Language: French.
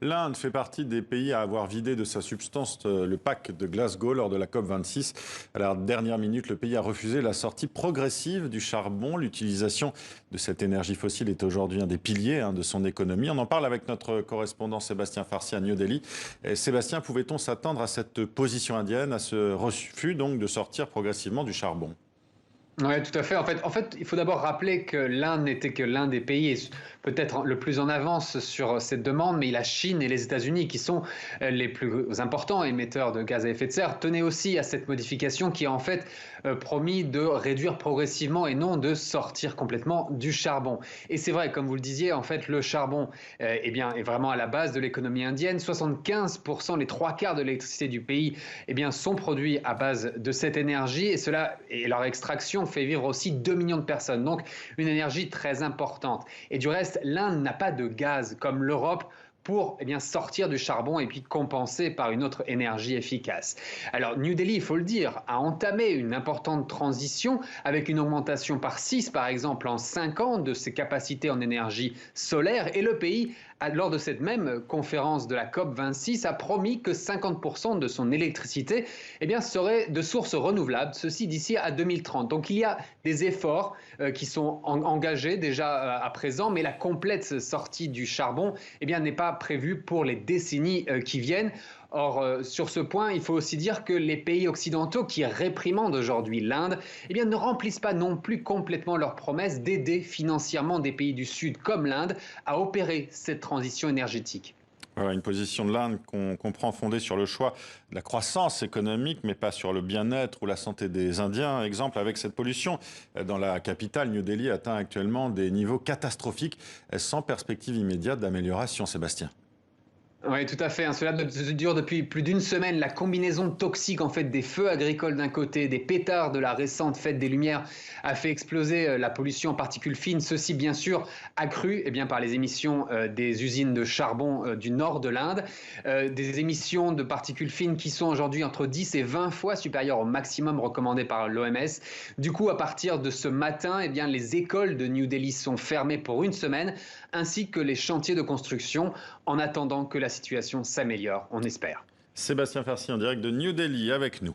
L'Inde fait partie des pays à avoir vidé de sa substance le pacte de Glasgow lors de la COP26. À la dernière minute, le pays a refusé la sortie progressive du charbon. L'utilisation de cette énergie fossile est aujourd'hui un des piliers de son économie. On en parle avec notre correspondant Sébastien Farsi à New Delhi. Et Sébastien, pouvait-on s'attendre à cette position indienne, à ce refus donc de sortir progressivement du charbon? Oui, tout à fait. En fait, il faut d'abord rappeler que l'Inde n'était que l'un des pays peut-être le plus en avance sur cette demande, mais la Chine et les États-Unis, qui sont les plus importants émetteurs de gaz à effet de serre, tenaient aussi à cette modification qui a en fait promis de réduire progressivement et non de sortir complètement du charbon. Et c'est vrai, comme vous le disiez, en fait, le charbon est vraiment à la base de l'économie indienne. 75%, les trois quarts de l'électricité du pays sont produits à base de cette énergie et leur extraction fait vivre aussi 2 millions de personnes, donc une énergie très importante. Et du reste, l'Inde n'a pas de gaz comme l'Europe pour sortir du charbon et puis compenser par une autre énergie efficace. Alors New Delhi, il faut le dire, a entamé une importante transition avec une augmentation par 6 par exemple en 5 ans de ses capacités en énergie solaire, et le pays, lors de cette même conférence de la COP26, a promis que 50% de son électricité serait de sources renouvelables, ceci d'ici à 2030. Donc il y a des efforts qui sont engagés déjà à présent, mais la complète sortie du charbon n'est pas prévue pour les décennies qui viennent. Or, sur ce point, il faut aussi dire que les pays occidentaux qui réprimandent aujourd'hui l'Inde ne remplissent pas non plus complètement leurs promesses d'aider financièrement des pays du Sud comme l'Inde à opérer cette transition énergétique. Voilà, une position de l'Inde qu'on comprend fondée sur le choix de la croissance économique, mais pas sur le bien-être ou la santé des Indiens. Exemple, avec cette pollution dans la capitale, New Delhi atteint actuellement des niveaux catastrophiques, sans perspective immédiate d'amélioration. Sébastien. Oui, tout à fait. Cela dure depuis plus d'une semaine. La combinaison toxique en fait des feux agricoles d'un côté, des pétards de la récente fête des Lumières a fait exploser la pollution en particules fines. Ceci, bien sûr, accru par les émissions des usines de charbon du nord de l'Inde. Des émissions de particules fines qui sont aujourd'hui entre 10 et 20 fois supérieures au maximum recommandé par l'OMS. Du coup, à partir de ce matin, les écoles de New Delhi sont fermées pour une semaine, ainsi que les chantiers de construction, en attendant que la situation s'améliore, on espère. Sébastien Farsi en direct de New Delhi avec nous.